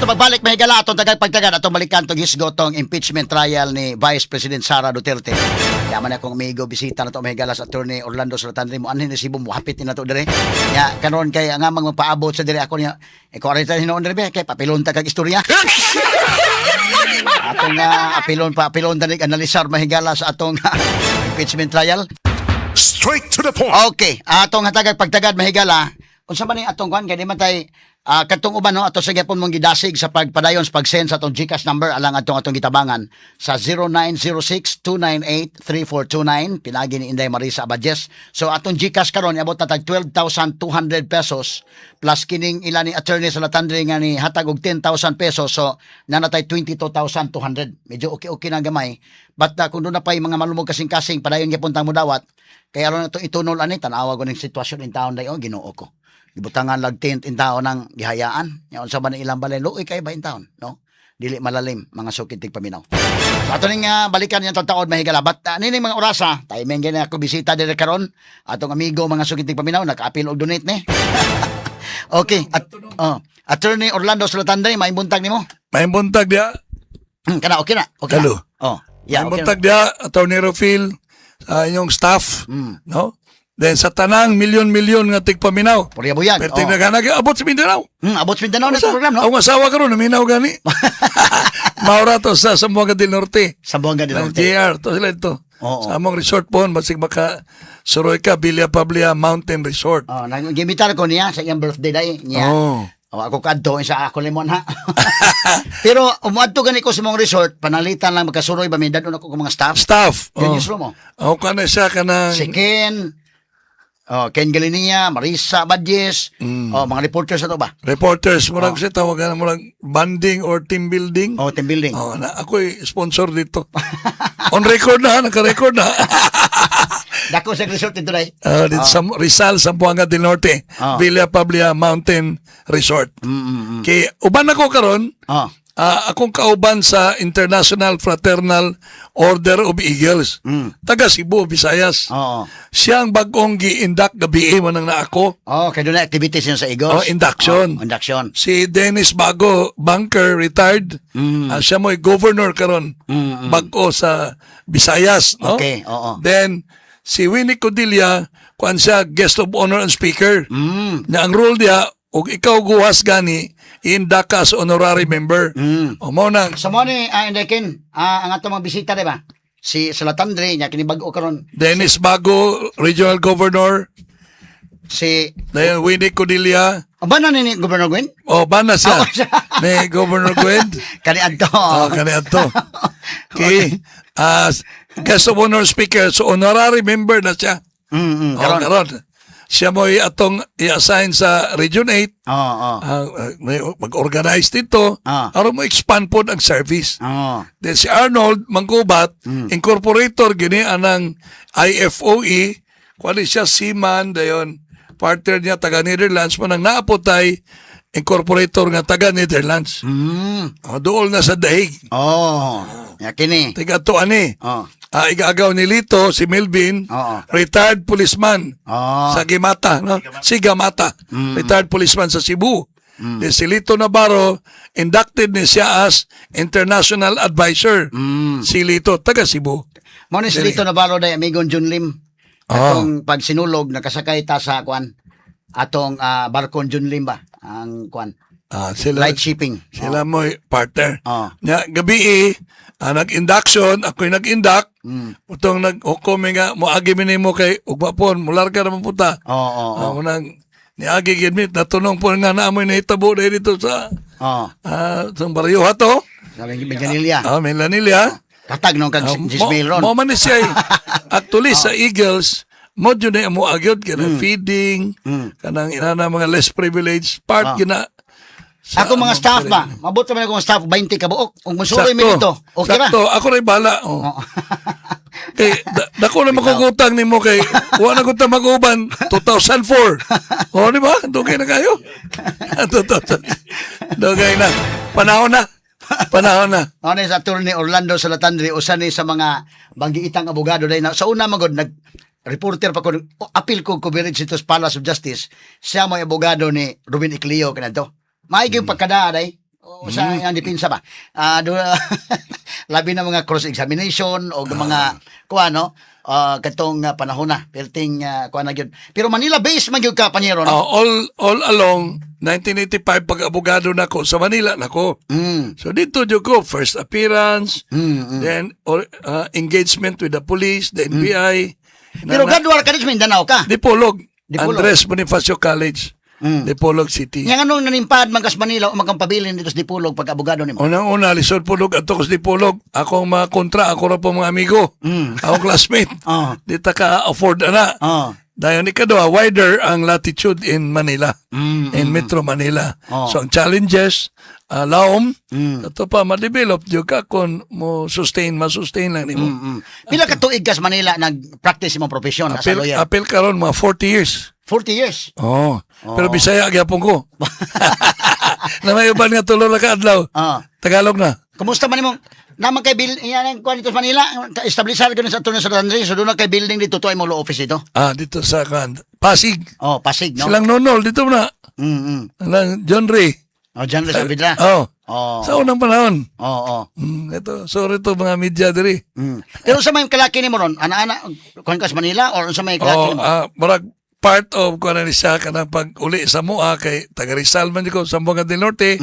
ato magbalik mahigala atong pagtagad atong balikan tong hisgo tong impeachment trial ni Vice President Sara Duterte. Yaman akong amigo bisita na to mahigala sa attorney Orlando Solatandre mo anhin ni Cebu mo hapit ni nato dire. Ya karon kay ang amang magpaabot sa dire ako niya. Iko arita hinoon dire kay papilon ta kag istorya. Atong apilon danig analisar mahigala sa atong impeachment trial. Straight to the point. Okay, atong hatagag pagtagad mahigala. Unsa man ni atong kwan kay di man tay katong uban no ato sa gyapon mong gidasig sa pagpadayon sa pag-send sa atong GCash number alang atong gitabangan sa 0906-298-3429 pinagi ni Inday Marisa Abadjes. So atong GCash karon abot na tag 12,200 pesos plus kining ila ni attorney sa Latandre nga ni hatag og 10,000 pesos. So nanatay 22,200. Medyo okay na gamay. But kung doon na pa yung mga malumog kasing-kasing padayon gyapon tang mudawat kaya aron nato itunol ani tanawa ko ning sitwasyon in taon dayon Ginoo ko. Gibutangan lag tint in taon ng gihayaan. Nya unsa man ilang balay luoy kay ba in taon, no? Dili malalim mga sukitig paminaw. So ato ning balikan yang taon mahigala. But nining mga orasa, timing gani ako bisita dire karon atong amigo mga sukitig paminaw naka-apil og donate ni. Okay, Attorney Orlando Solatandre, may buntag nimo? May buntag dia. Kana okay na. Okay. Hello. Oh, yeah, May okay. buntag dia, Attorney Rofil, sa inyong staff, no? Then sa tanang milyon-milyon nga tigpaminaw. Purya buyan. Perting naghanag abot sa Mindanao. Abot sa Mindanao na sa program, no? Ang asawa karon naminaw gani. Maura to sa Zamboanga del Norte. Sambuanga din Ng Norte. JR to sila ito. Oo. Sa among resort po, basig maka suroy ka Villa Pablia Mountain Resort. Oh, nagimitar ko niya sa iyang birthday day niya. Oh. Ako kadto sa ako limon ha. Pero umuadto gani ko sa mong resort, panalitan lang magkasuroy ba may dadon ako ng mga staff. Staff. Yun yung mo. Oh, kana siya kanang Si Ken, Ken Galinia, Marisa Badjes, mga reporters na to ba? reporters, murag siya tawagan murag banding or team building. Team building. Oh, na ako'y sponsor dito. On record na, naka-record na. Dako sa resort dito day. Dito sa Rizal, Zamboanga del Norte, Villa Pablia Mountain Resort. Kay uban ako karon, akong kauban sa International Fraternal Order of Eagles. Taga Cebu, Visayas. Oo. Siya ang bagong gi-induct gabi man nang na ako. Kay doon na activities yun sa Eagles. Induction. Induction. Si Dennis Bago, banker, retired. Siya mo'y governor karon. Bago sa Visayas. No? Okay, oo. Then, si Winnie Codilla, kuan siya guest of honor and speaker. Na ang role niya, ug ikaw guwas gani, induct ka as honorary member. O mo nang, Sa mo ni, Inday Ken, ang atong mga bisita, di ba? Si Salatandre, niya kinibago karon. Dennis Bago, regional governor. Si, Then Winnie Codilla. ba na ni Governor Gwen? O, bana siya. Ako siya. Ni Governor Gwen. Kani adto. Kani ato. Okay. Guest of honor speaker. So, honorary member na siya. Karon. Karon. Siya mo'y atong i-assign sa Region 8. May mag-organize dito. Aron mo expand po ang service. Then si Arnold Mangkubat, incorporator gini anang IFOE. Kuwali siya seaman, dayon. Partner niya taga Netherlands. Manang naapotay, incorporator nga taga Netherlands. Dool na sa dahig. Yakini. Tiga to ani. Igagaw ni Lito, si Melvin, retired policeman sa Gimata, no? Si Gamata, retired policeman sa Cebu. Then si Lito Navarro, inducted ni siya as international advisor. Si Lito, taga Cebu. Mo ni si Lito Navarro day amigon Jun Lim. Atong pagsinulog nakasakay ta sa kwan. Atong barkon Jun Lim ba? Ang kwan. Sila, Light shipping. sila mo partner. Gabi nag-induction, ako'y nag-induct. Utong nag-hukom nga, muagi mo kay ugmapon, mular ka naman puta. Munang, niagi gimit, natunong po nga naamoy na itabo na dito sa sa baryo hato. Sabi ni Ganilya. Manila. Katag nung kag Gismail ron. Mo man ni siya. Actually, sa Eagles, mo dyan na mo agyod, kanang feeding, kanang inana mga less privileged part, gina. Ako mga staff ba? Mabot naman akong staff 20 ka buok. Kung musuloy mi dito. Okay ra? Sakto, ako rin bala. Kay dako na makukutang nimo kay wa na ko ta mag-uban 2004. Di ba? Dugay na kayo. 2000. Dugay na. Panahon na. Ano sa attorney Orlando Salatandre usa ni sa mga banggiitang abogado day na sa una magod reporter pa ko appeal ko coverage ito sa Palace of Justice. Siya mo abogado ni Ruben Icleo kanadto. Maigi yung pagkada day. sa ang depensa ba. Labi na mga cross examination o mga kuha no. Katong panahon na perting kuha na gyud. Pero Manila based man gyud ka panyero no. All along 1985 pag abogado nako sa Manila nako. So dito jud ko first appearance, then engagement with the police, the NBI. Pero graduate ka din sa Mindanao ka. Dipolog. Dipolog. Andres Bonifacio College. Dipolog City. Nga anong nanimpad man kas Manila o magkampabilin dito sa Dipolog pag abogado nimo? Unang-una, lisod pulog ato ko sa Dipolog. Ako ang mga kontra, ako ra po mga amigo. Ako classmate. Di ta ka afford na. Dahil ikadwa, wider ang latitude in Manila. In Metro Manila. So ang challenges, laom, ito pa ma-develop yung ka kung masustain lang nimo. Pila ka tuig ka sa Manila nag-practice imong profesyon as a lawyer? Apel karon mga 40 years. 40 years. Pero Bisaya gyapon ko. Na may uban nga tulo na kaadlaw. Tagalog na. Kumusta man imong naman kay building yan ang kuan dito sa Manila, establishar ko sa Attorney sa Andre, so doon na kay building dito to ay mo law office dito. Dito sa Pasig. Pasig no. Silang nonol dito na. Lang John Ray. John Ray Saavedra. Sa unang panahon. Ito, sorry to mga media diri. Pero sa may kalaki nimo ron, ana-ana kuan ka sa Manila or sa may kalaki nimo? Marag part of kuan ni siya kana pag uli sa mua kay taga Rizal man ko sa Buanga del Norte.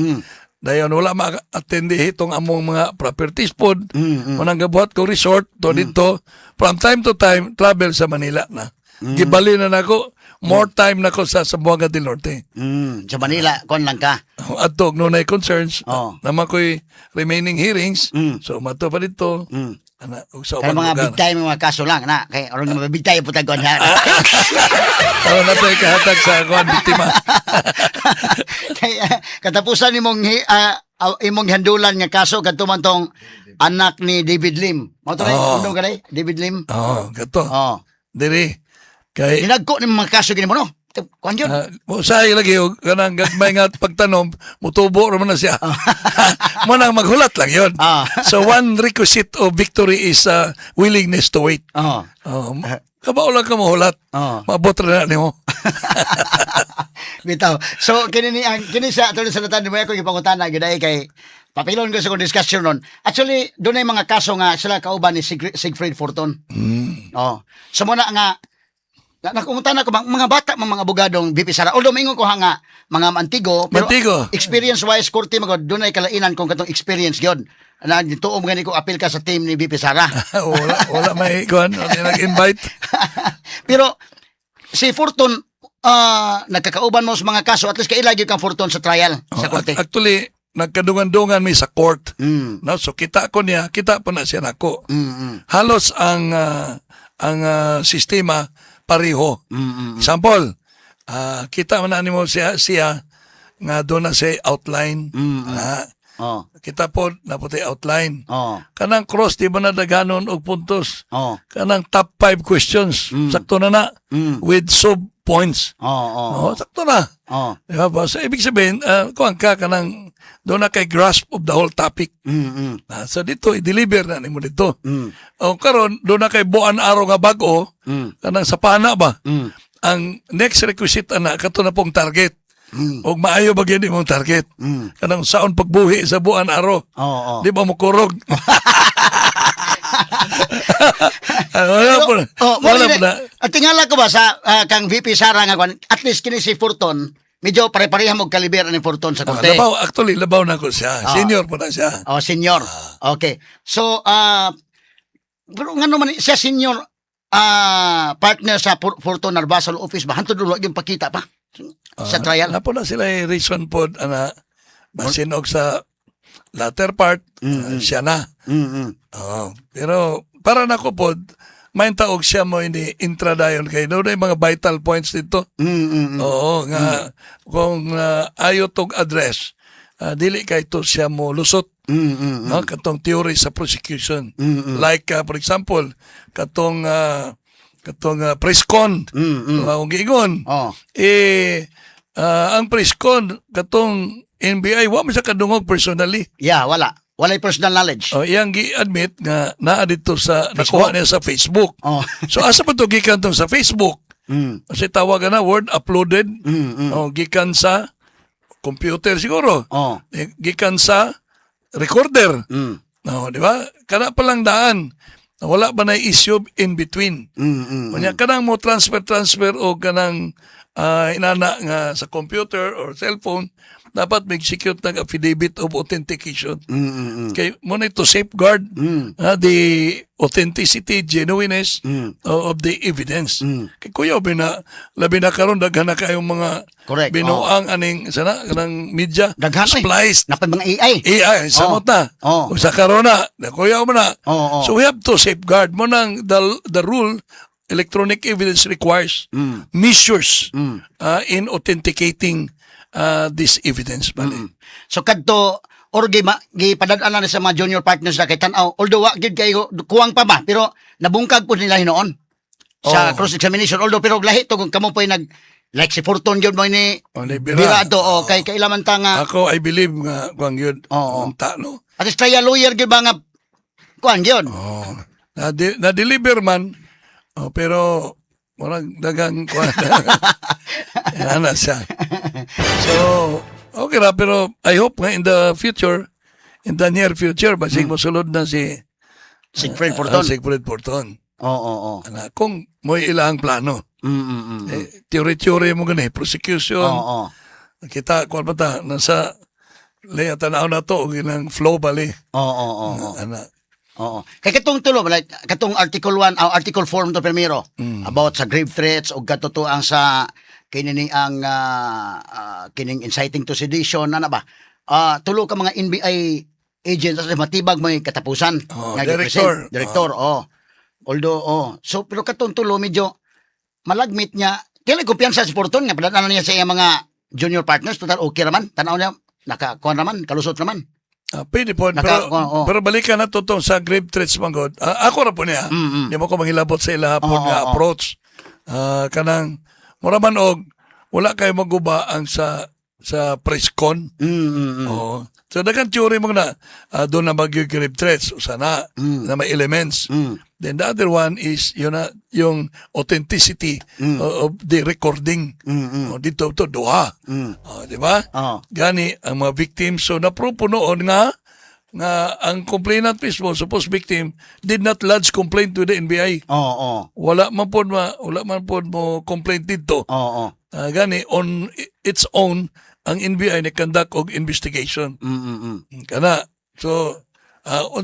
Dayon wala ma-attend itong among mga properties pod. Manang gabuhat ko resort to dito. From time to time travel sa Manila na. Gibali na nako more time nako sa Buanga del Norte. Sa Manila kon lang ka. Adto nunay concerns. Naman ko'y remaining hearings. So mato pa dito. Ana sa kay mga big time mga kaso lang na kay aron mga big time putag kon ha. Na tayo kahatag sa kuan biktima. Kay katapusan imong imong handulan nga kaso kadto man tong anak ni David Lim. Mao to undong kanay David Lim. Gato. Diri kay dinagko ni mga kaso gini mo no. Kuan yun. Usay lagi og kanang gagmay nga pagtanom mutubo ra man na siya. Mo nang maghulat lang yon. So one requisite of victory is willingness to wait. Kabao lang ka mahulat. Maabot ra na nimo. Bitaw. So kini sa attorney sa latan mo ako gipangutana gyud ay kay papilon ko sa discussion ron. Actually dunay mga kaso nga sila kauban ni Siegfried Forton. So mo na nga nakungutana ko mga bata mga abogadong BP Sara. Although maingon ko nga mga mantigo pero experience wise korte magod dunay kalainan kung katong experience gyud. Na tuom gani ko apil ka sa team ni BP Sara. wala may kuan nag-invite. Pero si Forton nagkakauban mo sa mga kaso at least kailagi kang Forton sa trial sa korte. Actually nagkadungan-dungan mi sa court. No, so kita po na siya nako. Halos ang sistema pareho. Example, kita man nimo siya nga doon na siya outline. Kita po na puti outline. Kanang cross di ba na daganon og puntos. Kanang top 5 questions. Sakto na with sub points. Sakto na. Diba ba? So ibig sabihin, kuang ka kanang doon na kay grasp of the whole topic. So dito i-deliver na nimo dito. Karon doon na kay buan araw nga bag-o kanang sa pana ba. Ang next requisite ana kato na pong target. Og maayo ba gyud imong target. Kanang saon pagbuhi sa buan araw. Di ba mo kurog? Wala po na. At tingala ko ba sa kang VP Sara nga kwan, at least kini si Forton medyo pare-pareha mo kaliber ni Forton sa korte. Labaw na ko siya. Senior po na siya. Senior. Okay. So, pero nga naman siya senior partner sa Forton Narvasol office ba? Hantod dulo yung pakita pa sa trial. Napo na sila reason po masinog sa latter part, siya na. Pero para na ko po, may taog siya mo ini intradayon kay doon ay mga vital points dito. Nga kung ayo tong address, dili kay to siya mo lusot. No, katong theory sa prosecution. Like for example, katong press con. Kung giingon. Ang press con katong NBI wa man siya kadungog personally. Yeah, wala. Walay personal knowledge. Iyang gi-admit nga naa dito sa nakuha niya sa Facebook. So asa pa to gikan tong sa Facebook? Kasi tawagan na word uploaded. Gikan sa computer siguro. Oh. Gikan sa recorder. Mm. No, di ba? Kana pa lang daan. Wala ba na issue in between? Kanya kanang mo transfer o kanang inana nga sa computer or cellphone, dapat may execute ng affidavit of authentication. Kay mo na ito safeguard the authenticity, genuineness of the evidence. Kay kuya, labi na karon daghan na kayong mga Correct. binuang aning sana kanang media Daghan ay. spliced Napay mga AI. AI, samot na. Oh. Sa karona, kuya mo na. Oh. So we have to safeguard mo nang the rule electronic evidence requires measures in authenticating this evidence. So kadto or gipadad-an na sa mga junior partners na kay tan-aw, although wa gid kayo kuwang pa ba, pero nabungkag po nila hinoon sa cross examination, although pero lahi to kung kamo po nag like si Fortune yun mo ni bira to kay kailaman ta nga Ako I believe nga kuang yun ang no. at least trial lawyer gyud ba nga kuan yun. Na-deliver man pero walang dagang kuan. Ana siya. So okay ra, pero I hope nga in the near future, basig mosulod na si Sigfrid Fortune. Sigfrid Fortune. Oo. Kung mo ilang plano. Theory mo gani, prosecution. Oo. Kita, kung pa ta, nasa laya tanaw na to, ilang flow bali. Oo. Ana. Oo. Kay katong tulo, like, katong Article 1, Article 4 to primero, about sa grave threats o katotoang sa kining ang kining inciting to sedition na ba? Tulo ka mga NBI agents sa matibag may katapusan. Nga Director. Although, so pero katong tulo medyo malagmit niya. Kaya kumpiyansa si Fortune nga padaan niya sa iyang mga junior partners, total okay naman. Tanaw niya nakakuha naman, kalusot naman. Pwede po, pero balikan na to sa grave threats man god. Ako ra po niya. Di mo ko manghilabot sa ila po nga approach. Kanang mura man og wala kayo maguba ang sa press con. So dagan theory mo na doon na mag-grave threats sana na may elements. Then the other one is yung authenticity of the recording. Dito to duha. Di ba? Gani ang mga victims, so napropunoon nga ang complainant mismo, supposed victim, did not lodge complaint to the NBI. Wala man po mo complaint dito. Gani on its own ang NBI na conduct og investigation. Kana. So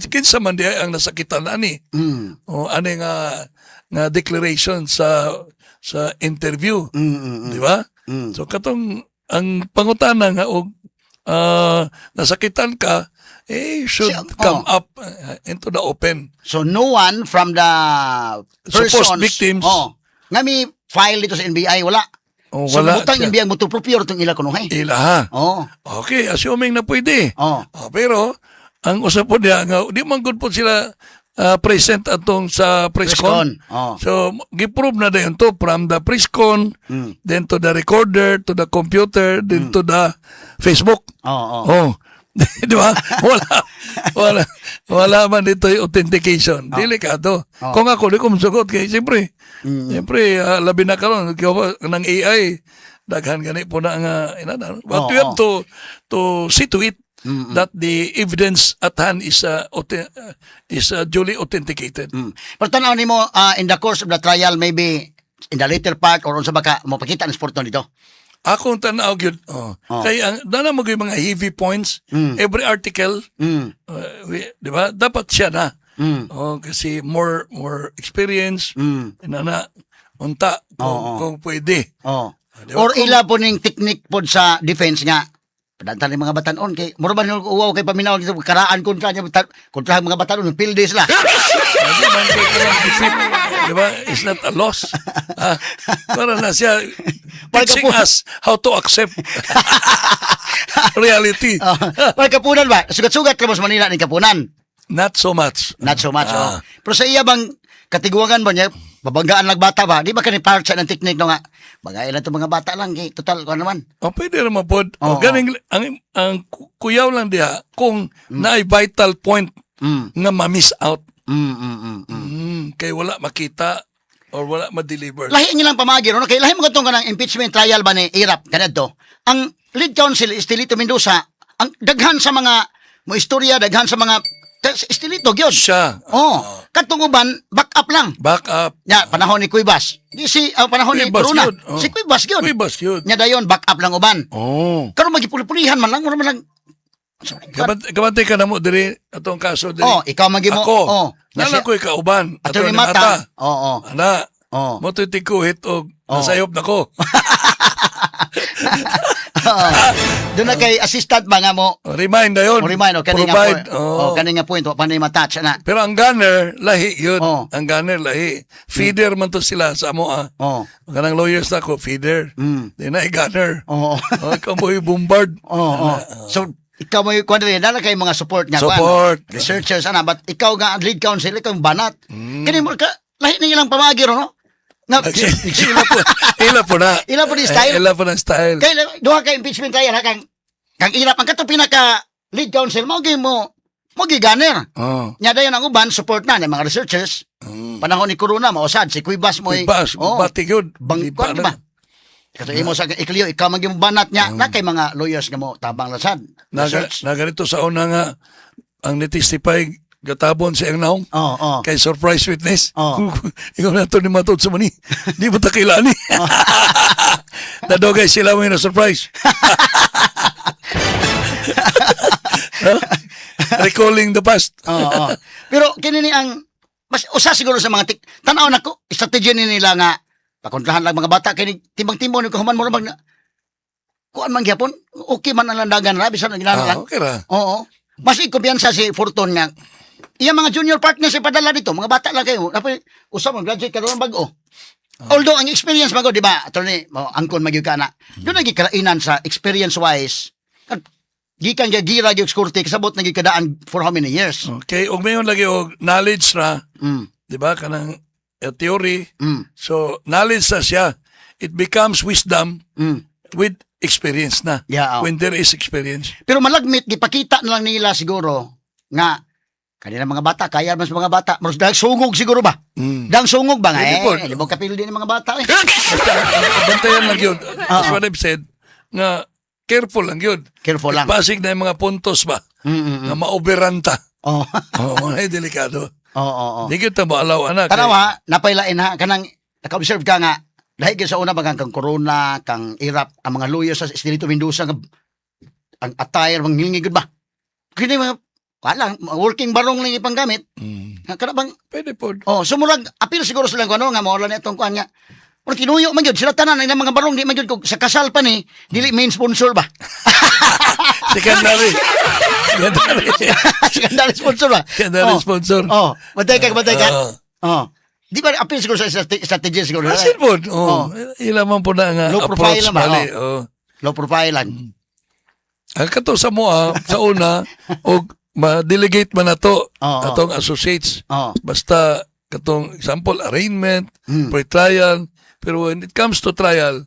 kinsa man di ang nasakitan ani. Ani nga declaration sa interview. Di ba? So katong ang pangutana nga og nasakitan ka should come up into the open. So no one from the persons supposed victims nga may file dito sa NBI wala. So wala butang NBI mo to procure tong ila kunuhay. Ila. Okay, assuming na pwede. Pero ang usap po niya nga di man good po sila present atong sa press con. So gi-prove na dayon to from the press con, then to the recorder, to the computer, then to the Facebook. Di ba? Wala man dito yung authentication. Delikado. Kung ako, di ko masugot kay siyempre, labi na karon ng AI, daghan gani po na nga, but we have to see to it that the evidence at hand is duly authenticated. Pero tanaw ni mo, in the course of the trial, maybe in the later part, or unsa baka mapakita ng Fortune dito? Akong tanaw yun. Kaya dana mo yung mga heavy points, every article, di ba? Dapat siya na. Kasi more experience, unta, kung pwede. Diba? Or ila po ning technique po sa defense nga, padantan ng mga batanon kay mura man uwaw kay paminaw dito karaan kontra mga batanon pilde sila. Diba? It's not a loss. Para na siya teaching us how to accept reality. Kapunan ba? Sugat-sugat ka mas Manila ni kapunan? Not so much. Pero sa iya bang katiguangan ba niya, babanggaan lang bata ba? Di ba kani part sa ng technique no nga? Bagay lang itong mga bata lang, kay total ko naman. Pwede naman po. Ganing, ang kuyaw lang diha, kung naay vital point na ma-miss out. Kay wala makita or wala ma-deliver. Lahi nilang pamagi, no? Kay lahi mo katong kanang impeachment trial ba ni Irap, kanadto. Ang lead counsel Estelito Mendoza, ang daghan sa mga mo istorya, daghan sa mga Estelito gyud. Siya. Katong uban back up lang. Back up. Ya, panahon ni Cuevas. Di si panahon ni Cuevas Corona. yun. Si Cuevas gyud. Kuibas yun. Nya dayon back up lang uban. Oh. Karon magipuli-pulihan man lang, wala man lang. Kabantay ka na mo diri atong kaso diri. Ikaw magimo. Ako. Nala ko'y kauban. Attorney Mata. Ana. Oh. Mo to'y tikuhit o nasayop na ko. Doon na kay assistant ba nga mo? Remind na yun. Remind, kani nga Provide. point. Kani nga point, pa na matouch na. Pero ang gunner, lahi yun. Oh. Ang gunner, lahi. Feeder man to sila sa amo. Kanang lawyers na ko, feeder. Di na gunner. Ikaw mo yung bombard. So, ikaw mo yung kwadri, na kay mga support nga. Support. Researchers, but ikaw nga lead counsel, ikaw yung banat. Kani mo, lahi na ilang pamagiro, no? Nga, Ila po na. Ila po ni style. Ila po na style. Kaya duha ka impeachment trial ha kang irap ang kato pinaka lead counsel mo giganer. Nya dayon ang uban support na ng mga researchers. Panahon ni Corona mausad si Cuevas mo Kuibas, batik yun. bangkon di ba? Kato imo sa ikliyo ikaw maging banat niya na kay mga lawyers nga mo tabang lasad. Naganito sa una nga ang nitistify gatabon sa iyang naong kay surprise witness. Ikaw na ito ni matod sa mani. Di mo takila ni. Nadogay sila mo yung surprise. Recalling the past. Pero kinini ang mas usa siguro sa mga tanaw nako strategy ni nila nga pakontrahan lang mga bata kay timbang-timbang ni kahuman mo mag kuan man gyapon okay man ang landagan ra bisan ginana lang. Okay ra. Mas kumpiyansa si Fortune nga iya mga junior partners sa padala dito, mga bata lang kayo. Dapat usap mag-graduate ka doon bago. Although ang experience bago, di ba? Attorney, angkon magyud ka na. Doon naging karainan sa experience-wise. Gikan gira gyud skurti kasabot naging kadaan for how many years? Okay, og mayon lagi og knowledge ra. Di ba kanang theory. So knowledge na siya. It becomes wisdom with experience na. Yeah, when there is experience. Pero malagmit gipakita na lang nila siguro nga kanina mga bata, kaya mas mga bata, mas dahil sungog siguro ba? Dang sungog ba nga di mo kapil din ng mga bata eh. Bantayan lang yun. That's what I've said. Nga, careful lang yun. Careful lang. Pasig na yung mga puntos ba? Na maoberanta. Mga delikado. Di kita mo alaw, anak. Tanawa, napailain ha, kanang naka-observe ka nga, dahil sa una bagang kang Corona, kang Irap, ang mga lawyers sa Estelito Mendoza, ang attire, mangingigod ba? Kini mga wala, working barong lang ipang gamit. Kana bang pwede po. Sumurag apil siguro sila ko nga mawala na itong kuan nga. Pero tinuyo man gyud sila tanan ang mga barong di man gyud sa kasal pa ni dili main sponsor ba. Secondary. Secondary sponsor ba? Secondary sponsor. Batay ka. Di ba apil siguro sa strategy siguro. Asin po. Ilaman po na nga low profile approach. Low profile lang. Ang kato sa mo sa una og ma-delegate man na to atong associates. Basta katong example, arraignment, pre-trial. Pero when it comes to trial,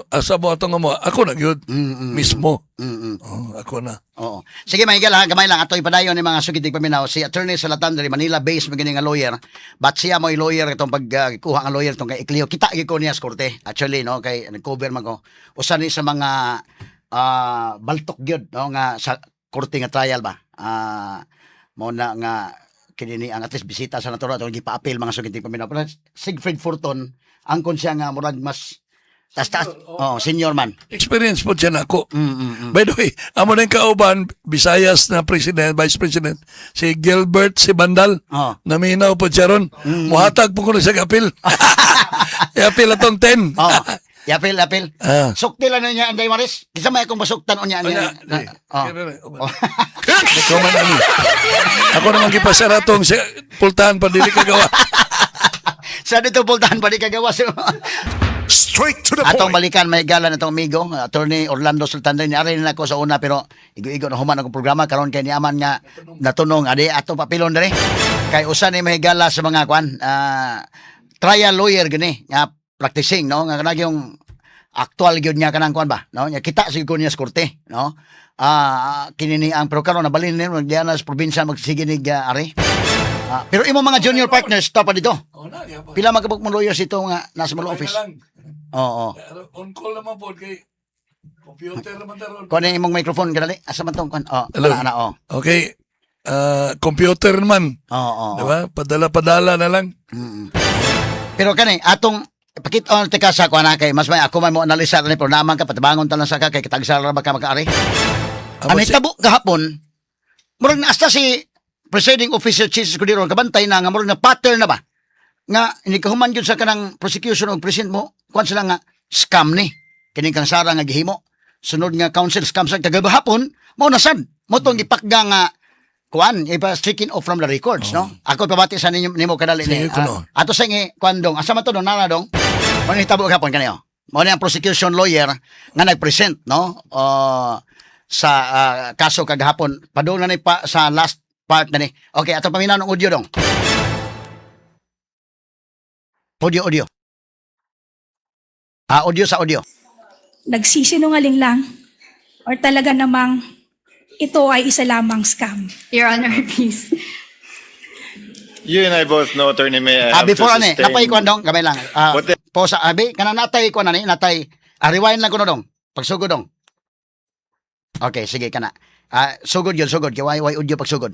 asa mo atong mo, ako na yun. Mismo. Ako na. Sige, mahigal ha. Gamay lang. Ato ipadayon ni mga sugitig paminaw. Si Attorney Salatandri, Manila-based magaling nga lawyer. But siya mo lawyer itong pagkuha nga lawyer itong kay Iklio. Kita ko niya sa korte. Actually, no, kay nag-cover man ko. Usa ni sa mga baltok gyud no nga sa korte nga trial ba mo na nga kinini ang at least bisita sa naturo atong gipa-appeal mga sugiting paminaw. Pero Siegfried Fortune angkon siya nga murag mas tas senior man experience po dyan ako. By the way, amo na yung kauban Visayas na president, vice president si Gilbert si Bandal naminaw po siya ron muhatag po ko na siya appeal. I-appeal atong 10. Yapil. Sukti lang niya Anday Maris. Kisa may akong masuktan o niya. Ikaw man ani. Ako naman gipasara tong pultahan pa dili kagawa. Sa dito pultahan pa di kagawa. Straight to the Atong point. balikan may gala na itong amigo, Attorney Orlando Sultandre. Niari na ako sa una pero igo-igo na human akong programa karon kay niaman nga natunong adi ato papilon dere. Kay usa ni may gala sa mga kwan trial lawyer gani nga practicing no nga kanang yung actual gyud niya kanang kuan ba no nya kita siguro niya sa korte no kinini ang pero karon nabalin ni diyan sa probinsya magsige ni ari pero imo mga junior partners ta pa dito pila magkabuk mo lawyers ito nga nasa malo office on call naman po kay Computer naman daron. Kuha na imong microphone kadali. Asa man tong Hello. ana. Okay. Computer naman. Oo. Diba? Padala-padala na lang. Pero kani atong pakit-on tika sa kuha na kay mas may ako may mo analisa ni pero naman ka patabangon tanan sa ka kay kitagsara ba ka makaari. Ang tabo kahapon murag na hasta si presiding officer Chief Escudero kabantay na nga murag na pattern na ba nga ini kahuman gyud sa kanang prosecution og president mo kuan sila nga scam ni kini kang sara nga gihimo sunod nga council scam sa kagahapon mao na sad mo tong gipakga nga kuan iba stricken off from the records no ako pabati sa nimo kadali ni Sige, kuno. ato sa ngi kuan dong asa man to dong nana dong mo ni tabo gahapon kaniyo mo ni ang prosecution lawyer nga nagpresent no sa kaso kagahapon padung na ni pa sa last part na ni okay ato paminaw ng audio dong audio audio sa audio Nagsisinungaling lang or talaga namang ito ay isa lamang scam. Your Honor, please. You and I both know, Attorney May, I have before to ani sustain... napay kuan dong gamay lang What the- po sa abi kana natay kuan ani natay rewind lang kuno dong pagsugod dong okay sige kana sugod kay why audio pagsugod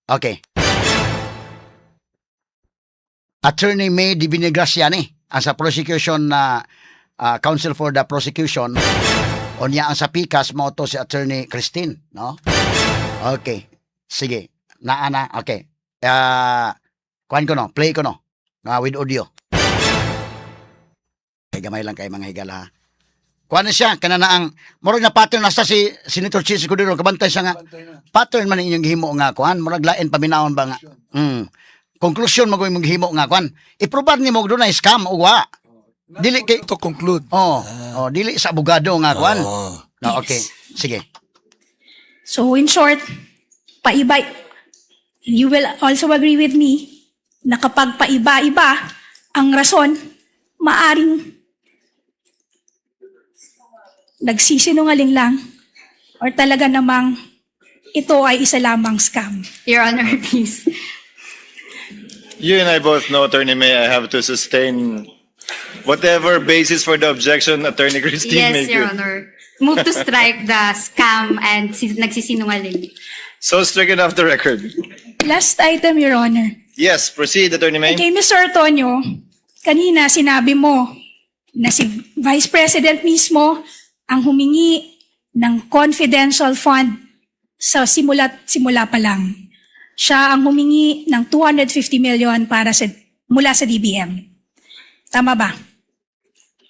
okay Attorney May Di Binigracia ni ang sa prosecution na counsel for the prosecution unya ang sa PICAS mao to si Attorney Christine no okay sige naana okay kuan ko no play ko no with audio kay gamay lang kay mga higala kuan na siya kana na ang murag na pattern na sa si Senator Chis Escudero kabantay siya nga pattern man inyong gihimo nga kuan murag lain paminawon ba nga conclusion mo mong gihimo nga kuan iprobar nimo do na scam o wa dili kay To conclude. dili sa abogado nga kuan Oh. no, okay sige So in short, paiba, you will also agree with me na kapag paiba-iba ang rason, maaring nagsisinungaling lang or talaga namang ito ay isa lamang scam. Your Honor, please. You and I both know, Attorney May, I have to sustain whatever basis for the objection Attorney Christine may Yes, Your give. Honor. Move to strike the scam and nagsisinungaling. So stricken off the record. Last item, Your Honor. Yes, proceed, Attorney May. Okay, Mr. Antonio, kanina sinabi mo na si Vice President mismo ang humingi ng confidential fund sa simula pa lang. Siya ang humingi ng 250 million mula sa DBM. Tama ba?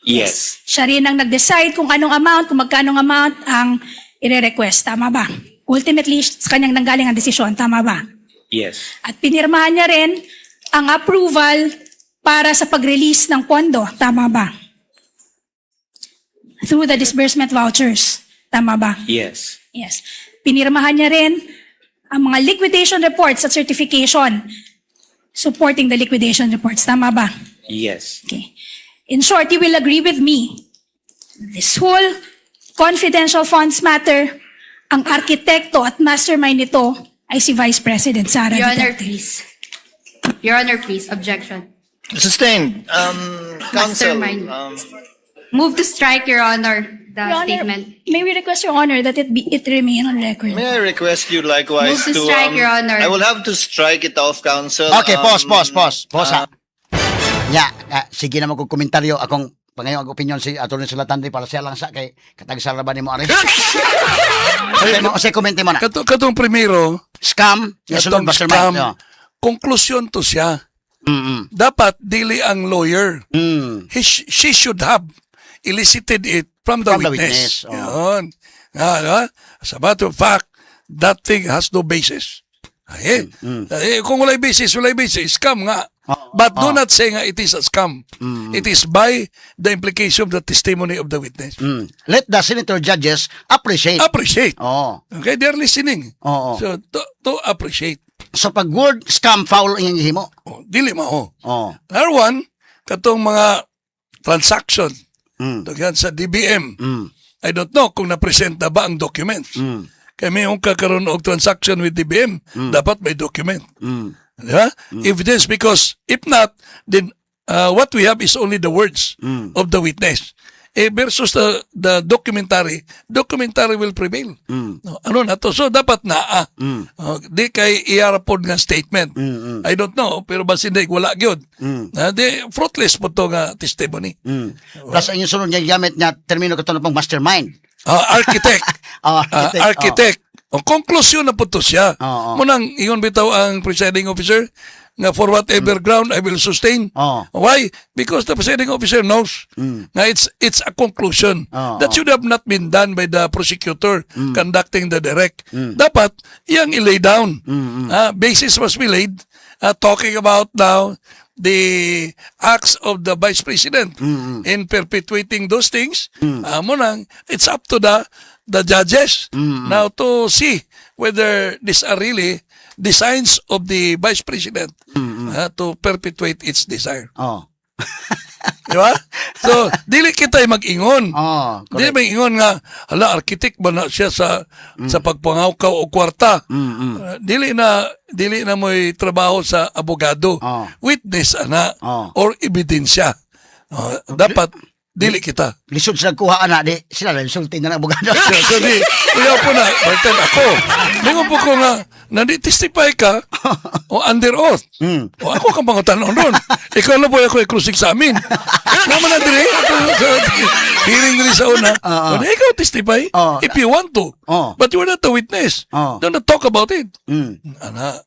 Yes. Siya rin ang nag-decide kung magkanong amount ang ire-request. Tama ba? Ultimately, sa kanyang nanggaling ang desisyon. Tama ba? Yes. At pinirmahan niya rin ang approval para sa pag-release ng pondo. Tama ba? Through the disbursement vouchers. Tama ba? Yes. Yes. Pinirmahan niya rin ang mga liquidation reports at certification supporting the liquidation reports. Tama ba? Yes. Okay. In short, you will agree with me. This whole confidential funds matter, ang arkitekto at mastermind nito ay si Vice President Sara Your Honor, Duterte. please. Your Honor, please. Objection. Sustained. Counsel. Mastermind. Move to strike, Your Honor, the Your Honor, statement. may we request, Your Honor, that it remain on record? May I request you likewise Move to strike, Your Honor. I will have to strike it off, Counsel. okay pause sige na magkomentaryo akong pangayo ang opinion si Atty. Salatandri para siya lang sa kay katagsara ba nimo ari say comment mo na Katong primero, scam katong mastermind scam, konklusyon to siya. mm Dapat dili ang lawyer. She should have elicited it from the From the witness. witness, Yun. As a matter of fact, that thing has no basis. Kung walay basis, scam nga. But do not say nga it is a scam. It is by the implication of the testimony of the witness. let the senator judges appreciate Appreciate. okay Okay, they're listening. Oo. So, to appreciate. so pag word scam foul ang himo Dili mao. oh Number one, katong mga transaction mm. daghan sa DBM. Mm. I don't know kung na-present na ba ang document. Kaya may kakaroon og transaction with DBM, dapat may document. Di ba? Evidence, because if not, then what we have is only the words of the witness. versus the documentary will prevail. No, ano na to? So dapat naa. Di kay iarapod nga statement. I don't know, pero basin di wala gyud. Di fruitless po to nga testimony. Plus, ang yung sunod niya gamit niya, termino ko ito na pong mastermind. Architect. Architect. O konklusyon na po to siya. Munang ingon bitaw ang presiding officer nga for whatever ground I will sustain. Why? Because the presiding officer knows nga it's a conclusion that should have not been done by the prosecutor conducting the direct. Dapat iyang i-lay down. Basis must be laid. Talking about now the acts of the vice president in perpetuating those things. Munang it's up to the judges now to see whether these are really designs of the vice president to perpetuate its desire. Di ba? So, dili kita mag-ingon. Dili mag-ingon nga, hala, architect ba na siya sa pagpangawkaw o kwarta? Dili na mo'y trabaho sa abogado. Witness, ana, or ebidensya. Dapat, dili kita. Lisod sila kuha, ana, di sila lang sulti na ng abogado. So, di, kuya po na, bartend ako. Lingon po ko nga, nandi-testify ka o under oath. O ako kang pangutanong ron. Ikaw na po ako i-cross examine. Naman na dire, hearing rin sa una. Ikaw testify if you want to. But you're not a witness. Don't talk about it. Ana.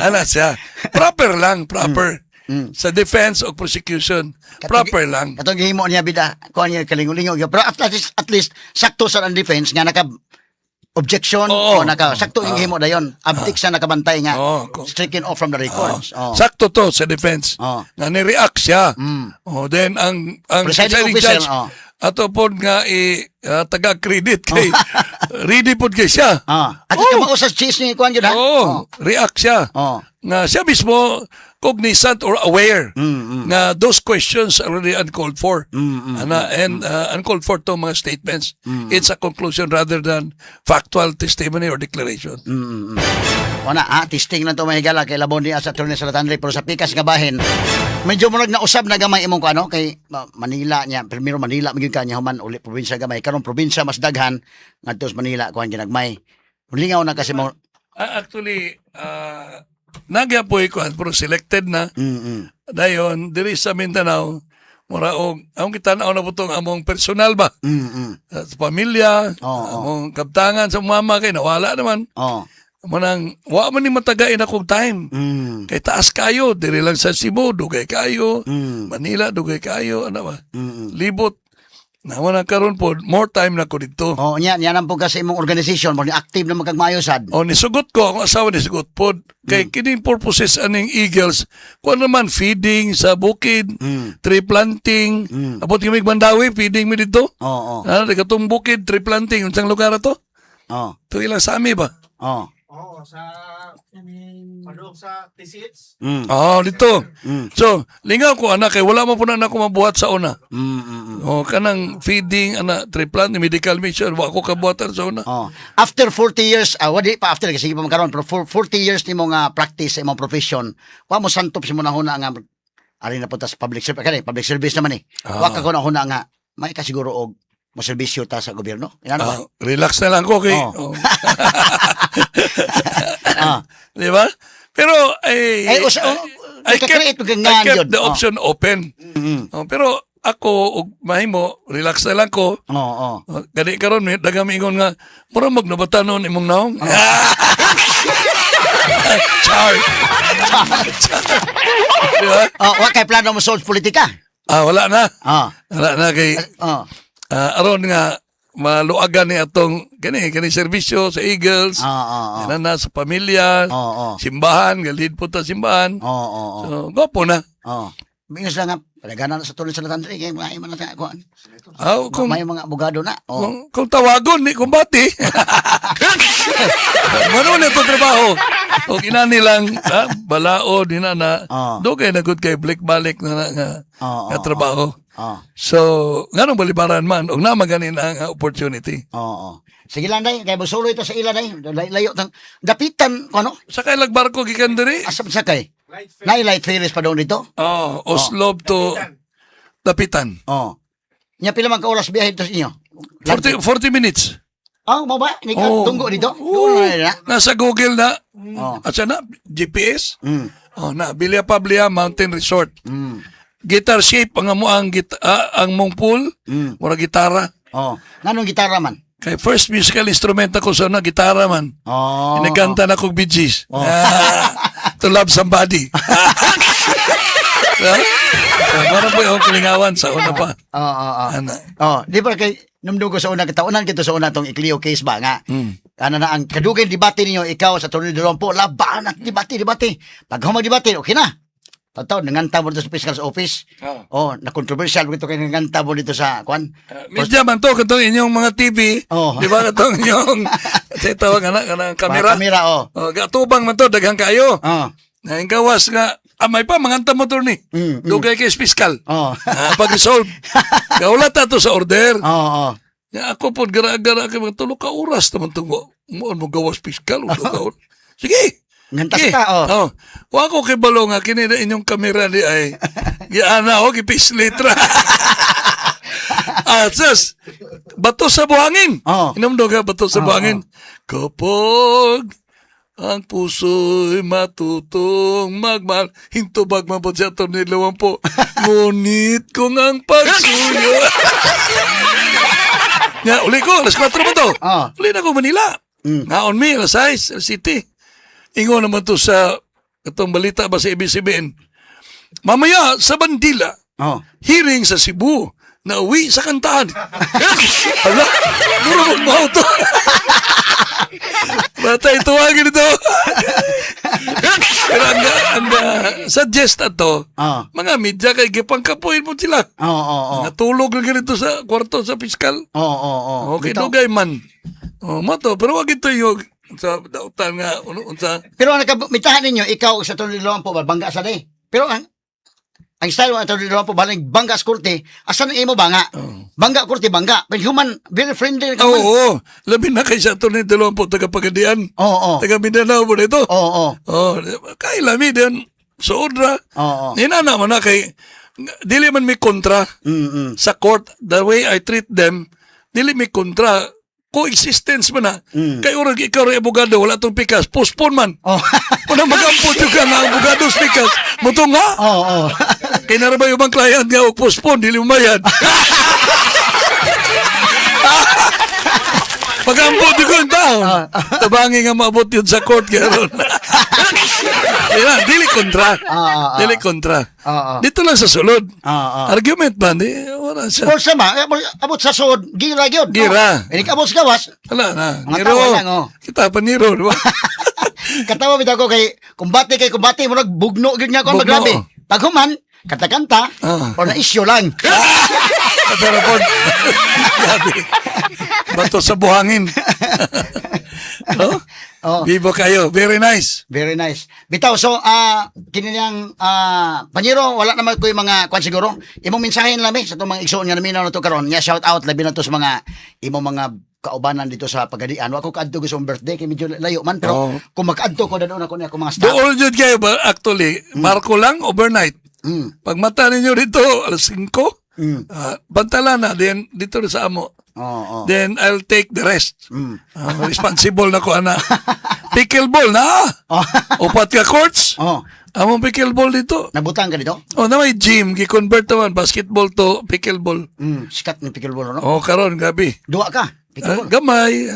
Ana siya. Proper lang, proper. Sa defense o prosecution, proper lang. Katong gihimo niya bida, kuha niya kalingo-lingo. Pero at least sakto sa ang defense nga naka objection o naka sakto yung gihimo dayon. Abdik sa nakabantay nga. Stricken off from the records. Sakto to sa defense. Nga ni-react siya. Then ang presiding judge ato po nga taga-credit kay ready po kay siya. At kamao sa cheese ni kuan gyud ha. React siya. Nga siya mismo cognizant or aware nga those questions are really uncalled for. And uncalled for to mga statements. It's a conclusion rather than factual testimony or declaration. Wala testing na to mahigala kay labon niya sa Attorney Salatandre pero sa pikas nga bahin medyo murag na usab na gamay imong kuano kay Manila niya primero Manila magyud kanya human uli probinsya gamay karon probinsya mas daghan ngadto sa Manila kuan ginagmay. Lingaw na kasi mo actually nagyapoy ko pero selected na. Dayon diri sa Mindanao mura og ang kita na putong among personal ba. Sa pamilya, among kaptangan sa mama kay nawala naman. Manang wa man ni matagain akong time. Kay taas kayo diri lang sa Cebu dugay kayo. Manila dugay kayo ano ba. Libot. Nawa na karon po more time na ko dito. Nya nang po kasi imong organization mo ni active na magkagmayosad. Nisugot ko akong asawa ni sugot pod kay kining purposes aning Eagles kuan naman feeding sa bukid, tree planting. Abot kami Mandawi feeding mi dito. Katong bukid tree planting unsang lugar to? To ilang sami ba? Sa padung sa TCH. Dito. So, lingaw ko anak kay wala man po na ako mabuhat sa una. Kanang feeding ana tree planting medical mission wa ko kabuhatan sa una. After 40 years, wadi pa after kasi pa makaron pero for 40 years nimo nga practice sa imong profession, wa mo santop si mo na huna nga ari na punta sa public service kani public service naman wa ka ko na huna nga may kasiguro og mo serbisyo ta sa gobyerno. Relax na lang ko kay. Di ba? Pero I kept the option open. Pero ako ug mahimo relax na lang ko. Gani karon mi dagami ingon nga mura magnabatanon imong naong. Char. Diba? Wa kay plano mo solve politika. Wala na. Wala na kay aron nga maluagan ni atong kani serbisyo sa Eagles. Na sa pamilya, simbahan, galid po ta simbahan. So, gopo na. Minus lang nga, palaganan na sa tuloy sa Latandre, kaya may man na sa kuan. May mga abogado na. Kung tawagon, ni kumbati. Mano na ito trabaho. O inani lang, balao, di na do kay nagod kay balik-balik na trabaho. So, nga nung balibaran man, og na maganin ang opportunity. Sige lang, day. Kaya busulo ito sa ila, day. Layo tang dapitan, ano? Sakay lagbarko gikan diri. Asap sakay. Light fair. Light ferries pa doon dito? Oh, Oslob to Dapitan. Oh. Nya pila man ka oras biyahe to sa inyo? 40 minutes. Oh, mo ba? Ni ka Oh. tunggo dito? Oo. Doon na. Nasa Google na. Oh. At siya na, GPS. Mm. Oh, na Villa Pablia Mountain Resort. Mm. Guitar shape ang amo ang ang mong pool, Mm. mura gitara. Oh. Nanong gitara man? Kay first musical instrument ako sa na gitara man. Oh. Inaganta na kong Bee Gees. Oh. To love somebody. Mara po yung kilingawan sa una pa. Ana. Oh, di ba kay numdum ko sa una kataunan kito sa una tong Icleo case ba nga. Ano na ang kadugay debate ninyo ikaw sa Atty. Rompo laban at debate. Pag humag debate okay na. Tataw nanganta mo dito sa fiscal's office. Oh, na controversial dito kay nanganta mo dito sa kwan. Medya man to katong inyong mga TV. Oh. Di ba katong inyong sa tawag kanang kamera. Kamera oh. Oh, gatubang man to daghang kayo. Oh. Naing gawas nga amay pa manganta motor ni. Dugay kay fiscal. Oh. Pag-resolve. Kaulat ato sa order. Oh, oh. Ya ako po gara-gara kay mga tulo ka oras naman tungo. Mo gawas fiscal o oras. Sige. Ngantas ka oh. Oh. Wa ko kay balo nga kini na inyong kamera di ay. Giana o gipislitra. Sus. Bato sa buhangin. Oh. Inom ka bato sa buhangin. Kapag ang puso'y matutong magmahal. Hintubag man po siya ito nilawan po. Ngunit kung ang pagsuyo. Ya, uli ko, alas 4 mo to. Oh. Uli na ko Manila. Ngaon mi, alas 6, alas City. Ingo naman to sa itong balita ba sa ABS-CBN. Mamaya sa Bandila, Oh. hearing sa Cebu, na uwi sa kantahan. Hala, muro mo to. Batay tuwagin ito. Pero ang suggest ato, Oh. mga media kay gipangkapuin mo sila. Oh, oh, oh. Natulog lang ganito sa kwarto sa piskal. Oh, oh, oh. Okay, Bitaw. dugay man. Oh, mato, pero wag ito yung sa dautan nga, unsa. Pero ang nakamitahan ninyo, ikaw sa Atty. Rompo, bangga sa day. Pero ang style ng Atty. Rompo, balang bangga sa kurte, asan ang imo bangga? Bangga kurte, bangga. But human, very friendly. Oo, oh, labi na kay sa ito ni Dalawampo, taga-Pagadian. Oo, oo. Taga-Mindanao mo na ito. Oo, oo. Oh, kay lami din, sa Odra. Oo. Hinana mo na kay, dili man may kontra sa court, the way I treat them, dili may kontra, coexistence man na. Kay urag ikaw rin abogado, wala tong pikas, postpone man. Oh. Unang mag-ampot yung ka nga abogado sa pikas, mutong nga. Oo, oo. Kay narabay yung bang client nga, o postpone, dili mo mayad. Pag-ampot yung tao, tabangi nga maabot yun sa court, karon. Dili kontra. Dili kontra. Dito lang sa sulod. Argument ba? Di, wala siya. Sports naman, abot sa sud, gira gyud. Gira. Ini abot sa gawas. Wala na. Mga Niro. tawa lang, oh. Kita pa niro, di ba? Katawa bitaw ko kay kumbate mo nagbugno gyud nga kon Bugno. magrabe. Pag human, kanta-kanta o na isyu lang. Pero po, gabi. Bato sa buhangin. Oh? Oh. Bibo kayo. Very nice. Very nice. Bitaw, so, kininiyang, Panyero, wala naman ko yung mga, kwan siguro, imong mensahe lami sa itong mga igsoon nga namin na ito karon. Nga, shout out, labi na to sa mga, imong mga kaubanan dito sa Pagadian. Ako kaadto ko sa birthday, kay medyo layo man, pero kung mag-adto ko, dadon ako niya ako mga staff. Doon yun kayo ba? Actually, Marco lang, overnight. Pag mata ninyo dito, alas 5, bantala na, then dito rin sa amo. Then I'll take the rest. Responsible na ko, ana. Pickleball na. Upat ka courts. Among pickleball dito. Nabutang ka dito? Oh, na may gym, gi-convert naman basketball to pickleball. Sikat ng pickleball, no? Oh, karon gabi. Dua ka, pickleball. Gamay.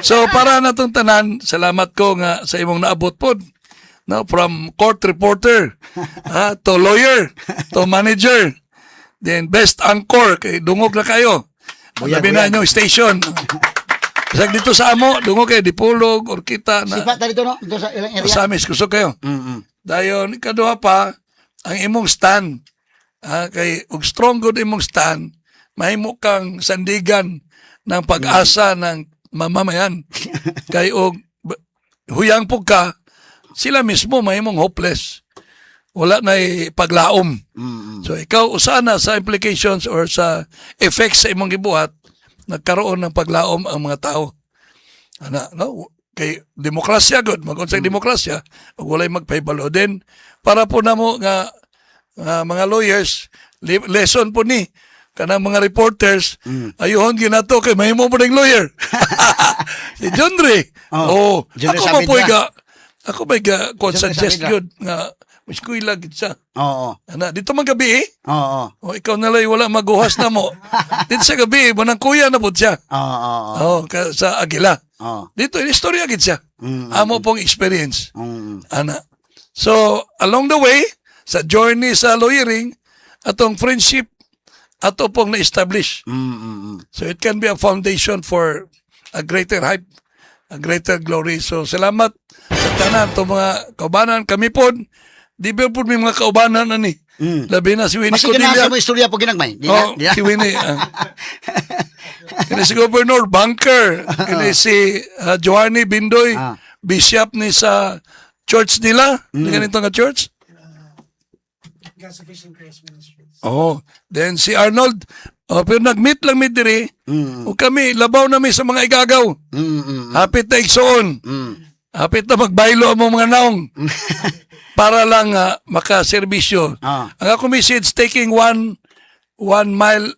So para na tong tanan, salamat ko nga sa imong naabot pod. No, from court reporter to lawyer to manager. Then best anchor kay dungog na kayo. Labi na inyong station. Kasi dito sa amo, dungog kayo dipulog or kita na. Sipat na dito, no? Dito sa ilang area. Samis gusto kayo. Dayon ikaduha pa ang imong stand. Kay og strong good imong stand, mahimo kang sandigan ng pag-asa ng mamamayan. Kay og huyang pug ka, sila mismo mahimong hopeless. Wala na paglaom. So ikaw usana sa implications or sa effects sa imong gibuhat, nagkaroon ng paglaom ang mga tao. Ana, no? kay demokrasya gud magunsay demokrasya ug walay magpahibalo din para po namo nga mga lawyers lesson po ni kanang mga reporters ayuhon ginato kay mahimo mo ning lawyer si John Ray John Ray ako may ga suggest Saavedra. yun nga mas kuila gid siya Oo. ana dito man gabi Oo. o ikaw nalay wala maguhas na mo dito sa gabi mo nang kuya na pud siya Oo. sa Agila Oo. dito istorya gid siya Mm. amo pong experience Mm. ana so along the way sa journey sa lawyering atong friendship ato pong na-establish Mm. so it can be a foundation for a greater hype a greater glory so salamat sa tanan to mga kaubanan kami pod di ba po may mga kaubanan ani labi na si Winnie Masige na Cordelia sa mo istorya po ginagmay. Di oh na? si Winnie kini si Governor Banker kini si Joanny Bindoy Ah. bishop ni sa church nila ganito nga church oh then si Arnold pero nag-meet lang mi diri o kami labaw na mi sa mga igagaw hapit na igsoon hapit na magbaylo ang mga naong para lang makaserbisyo Ah. ang ako message taking one mile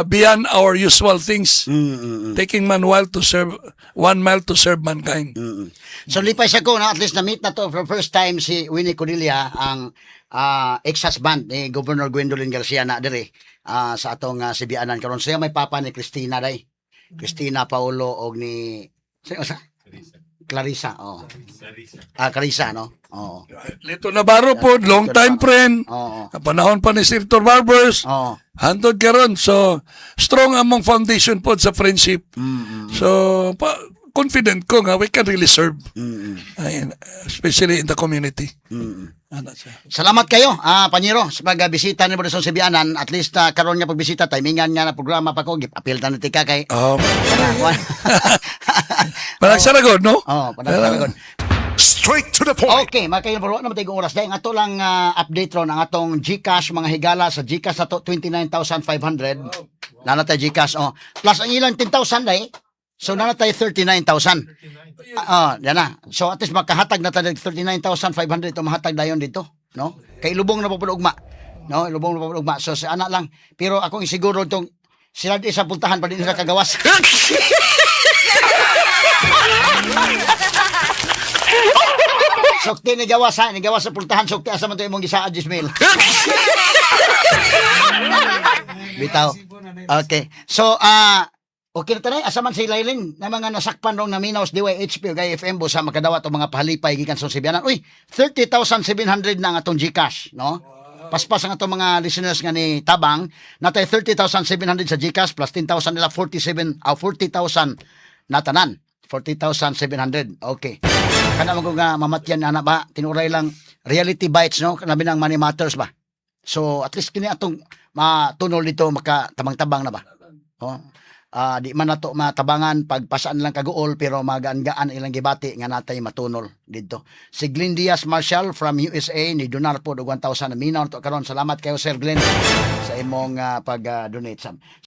beyond our usual things taking 1 mile to serve mankind So lipay siya ko na at least na-meet na to for first time si Winnie Cordelia ang ex-husband ni Governor Gwendolyn Garcia na diri sa atong Sibianan karon siya may papa ni Cristina day. Cristina Paulo og ni sino sa? Clarissa. Clarissa no. Oo. Lito Navarro po long time friend Oo. panahon pa ni Sir Tor Barbers Oo. hantod karon so strong among foundation po sa friendship so confident ko nga we can really serve especially in the community ano siya Salamat kayo, Panyero, sa pagbisita ni Bodson Sibianan. At least karon nga pagbisita, timingan nga na programa pa ko. Apil ta na tika kay... parang saragod no Padagod. Straight to the point. Okay, mga kayo, naman tayong oras. Dahil nga ito lang update ron, ang atong GCash, mga higala sa GCash na to, 29,500. Nanatay GCash, Plus ang ilang 10,000 dahil. So, nanatay 39,000. Yan na. So, at least makahatag na tayo 39,500 ito mahatag na yun dito. No? Kay lubong na papunugma. No? Lubong na papunugma. So, si anak lang. Pero akong isiguro itong sila di sa puntahan pa din sa kagawas. Sukti ni gawas ha. Ni gawas sa puntahan. Sukti asa man ito imong gisaad, Jismail. Bitaw. Okay. So, okay na tanay, asa man si Lailin na mga nasakpan rong naminaw sa DYHP o gaya FM bo sa makadawat o mga pahalipay gikan sa Sibianan. Uy, 30,700 na ang atong GCash, no? Paspas ang atong mga listeners nga ni Tabang, natay 30,700 sa GCash plus 10,000 nila 40,000 na tanan. 40,700. Okay. Kana mo ko nga mamatyan ana ba? Tinuray lang reality bites, no? Kanabi ng money matters ba? So at least kini atong matunol dito makatabang-tabang na ba? Di man nato matabangan pagpasaan lang kaguol pero magaan-gaan ilang gibati nga natay matunol dito. Si Glenn Diaz Marshall from USA ni donar po og 1,000 na minaw to karon. Salamat kayo Sir Glenn sa imong pag-donate sam.